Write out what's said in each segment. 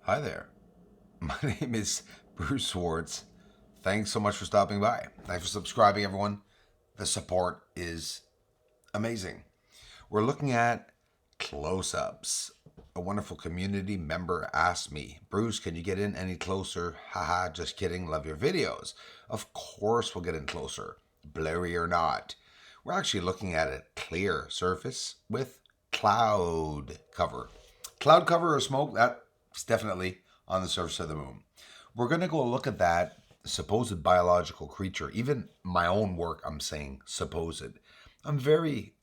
Hi there. My name is Bruce Swartz. Thanks so much for stopping by. Thanks for subscribing, everyone. The support is amazing. We're looking at close-ups. A wonderful community member asked me, Bruce, can you get in any closer? Haha, just kidding. Love your videos. Of course we'll get in closer, blurry or not. We're actually looking at a clear surface with cloud cover. Cloud cover or smoke, that's definitely on the surface of the moon. We're going to go look at that supposed biological creature. Even my own work, I'm saying supposed. I'm very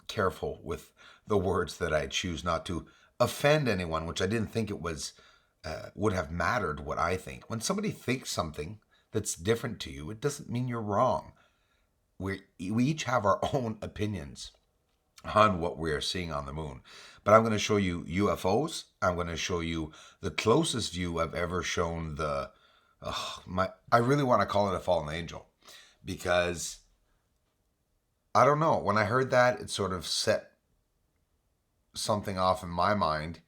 careful with the words that I choose not to offend anyone, which I didn't think it was would have mattered what I think. When somebody thinks something that's different to you, it doesn't mean you're wrong. We each have our own opinions on what we are seeing on the moon. But I'm going to show you UFOs. I'm going to show you the closest view I've ever shown I really want to call it a fallen angel, because I don't know. When I heard that, it sort of set something off in my mind,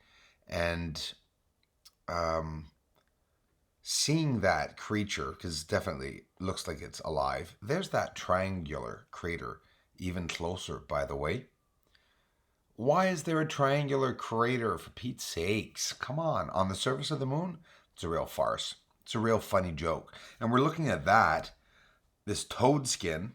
and seeing that creature, because it definitely looks like it's alive. There's that triangular crater even closer, by the way. Why is there a triangular crater, for Pete's sakes? Come on the surface of the moon? It's a real farce. It's a real funny joke. And we're looking at that, this toad skin,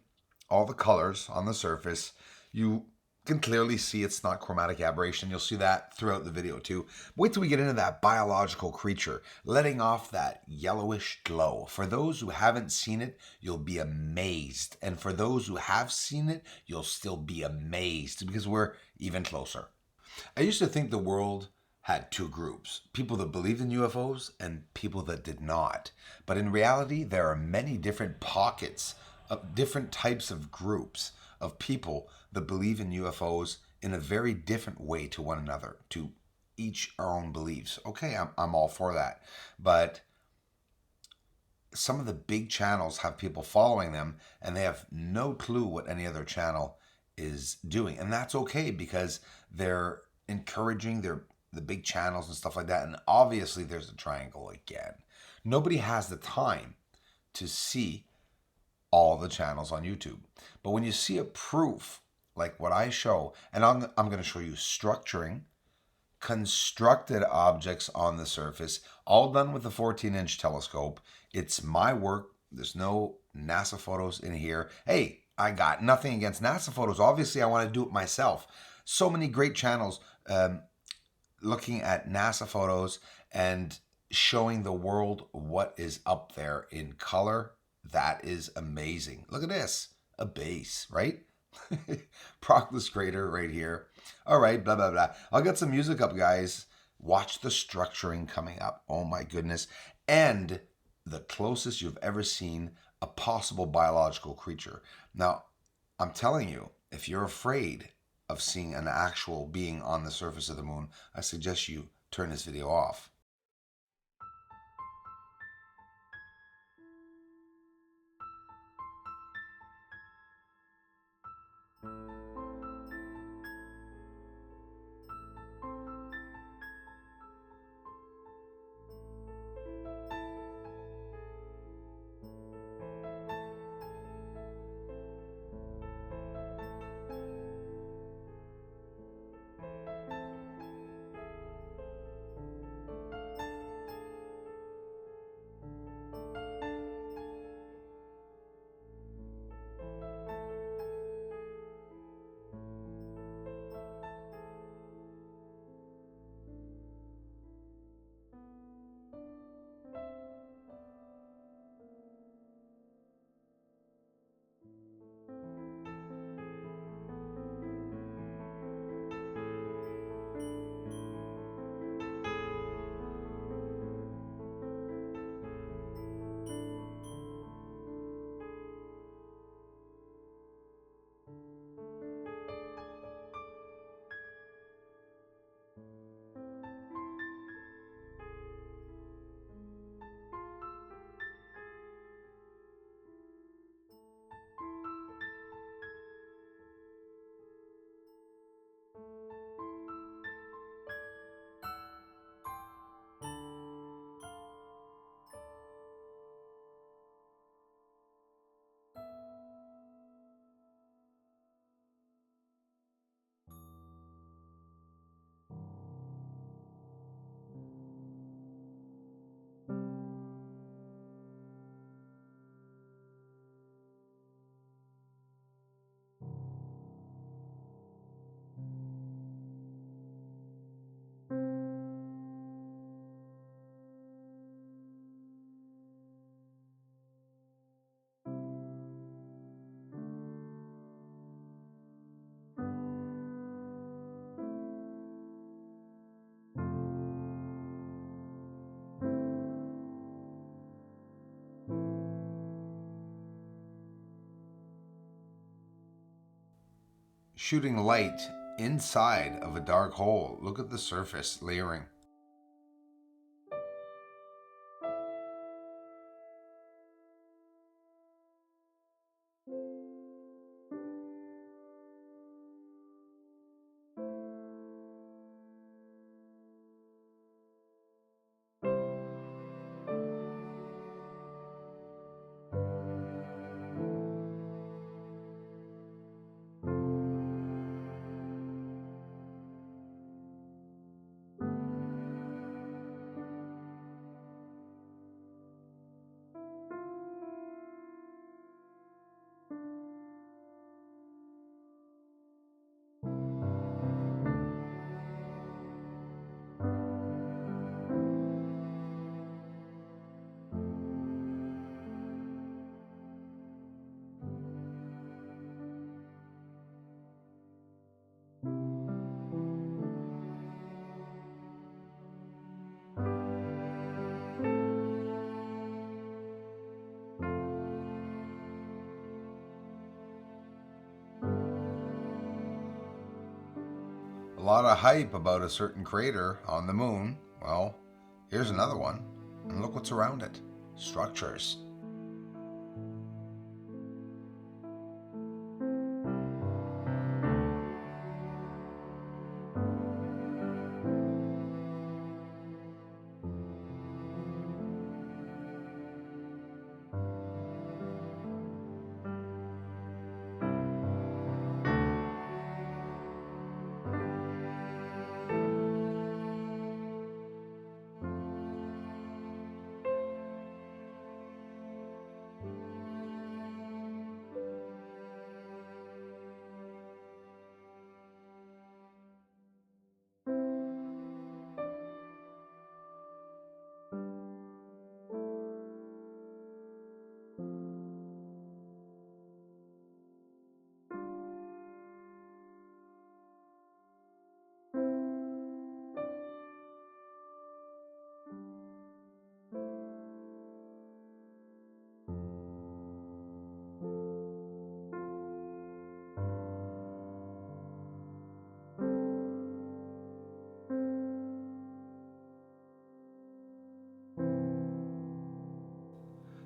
all the colors on the surface. You can clearly see it's not chromatic aberration. You'll see that throughout the video too. Wait till we get into that biological creature, letting off that yellowish glow. For those who haven't seen it, you'll be amazed. And for those who have seen it, you'll still be amazed, because we're even closer. I used to think the world had two groups: people that believed in UFOs and people that did not. But in reality, there are many different pockets of different types of groups of people that believe in UFOs in a very different way to one another, to each our own beliefs. Okay, I'm all for that. But some of the big channels have people following them, and they have no clue what any other channel is doing. And that's okay, because they're encouraging the big channels and stuff like that. And obviously there's a triangle again. Nobody has the time to see all the channels on YouTube. But when you see a proof like what I show, and I'm going to show you structuring constructed objects on the surface, all done with a 14-inch telescope. It's my work. There's no NASA photos in here. Hey, I got nothing against NASA photos. Obviously, I want to do it myself. So many great channels looking at NASA photos and showing the world what is up there in color. That is amazing. Look at this. A base, right? Proclus crater right here. All right, blah, blah, blah. I'll get some music up, guys. Watch the structuring coming up. Oh, my goodness. And the closest you've ever seen a possible biological creature. Now, I'm telling you, if you're afraid of seeing an actual being on the surface of the moon, I suggest you turn this video off. shooting light inside of a dark hole. Look at the surface layering. A lot of hype about a certain crater on the moon. Well, here's another one. And look what's around it. Structures.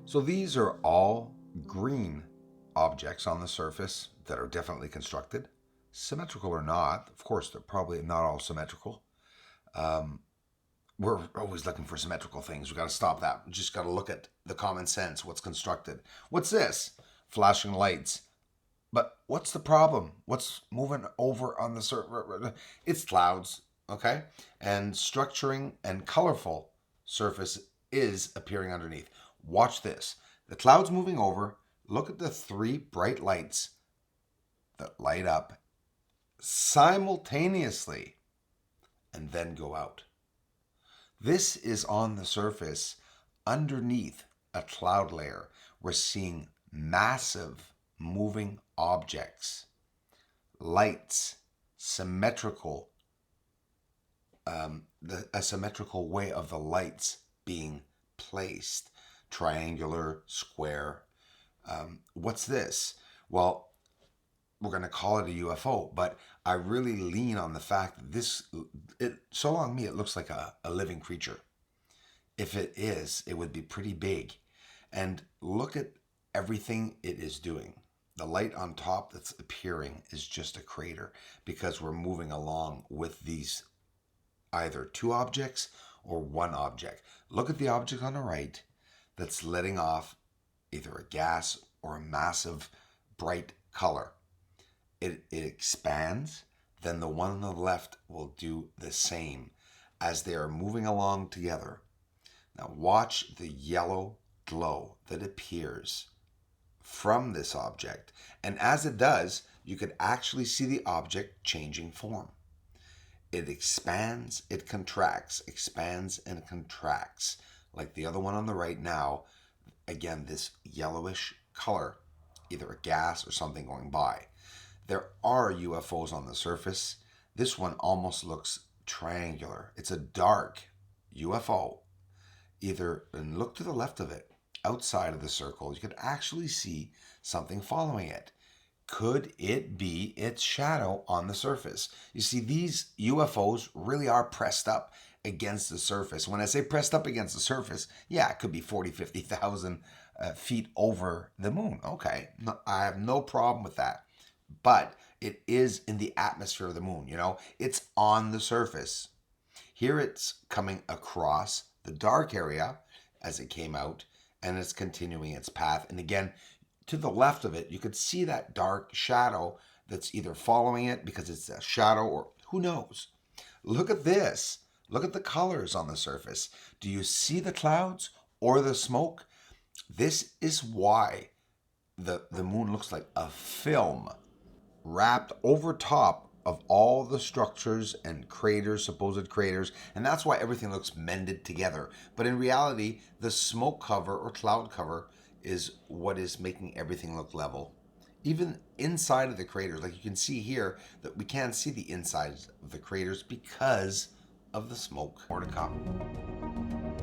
So these are all green objects on the surface that are definitely constructed, symmetrical or not. Of course, they're probably not all symmetrical. We're always looking for symmetrical things. We got to stop that. We just got to look at the common sense, what's constructed. What's this? Flashing lights. But what's the problem? What's moving over on the surface? It's clouds, okay? And structuring and colorful surface is appearing underneath. Watch this. The cloud's moving over. Look at the three bright lights that light up simultaneously and then go out. This is on the surface underneath a cloud layer. We're seeing massive moving objects, lights, symmetrical, a symmetrical way of the lights being placed. Triangular, square. What's this? Well, we're going to call it a UFO, but I really lean on the fact that so along me, it looks like a living creature. If it is, it would be pretty big. And look at everything it is doing. The light on top that's appearing is just a crater because we're moving along with these either two objects or one object. Look at the object on the right that's letting off either a gas or a massive bright color. It expands, then the one on the left will do the same as they are moving along together. Now watch the yellow glow that appears from this object, and as it does, you could actually see the object changing form. It expands, it contracts, expands and contracts. Like the other one on the right now, again, this yellowish color, either a gas or something going by. There are UFOs on the surface. This one almost looks triangular. It's a dark UFO. And look to the left of it, outside of the circle, you could actually see something following it. Could it be its shadow on the surface? You see, these UFOs really are pressed up against the surface. When I say pressed up against the surface, yeah, it could be 40, 50,000 feet over the moon. Okay, no, I have no problem with that. But it is in the atmosphere of the moon, it's on the surface. Here it's coming across the dark area as it came out, and it's continuing its path. And again, to the left of it, you could see that dark shadow that's either following it because it's a shadow or who knows. Look at this. Look at the colors on the surface. Do you see the clouds or the smoke? This is why the moon looks like a film wrapped over top of all the structures and craters, supposed craters, and that's why everything looks mended together. But in reality, the smoke cover or cloud cover is what is making everything look level. Even inside of the craters, like you can see here, that we can't see the insides of the craters because of the smoke. More to come.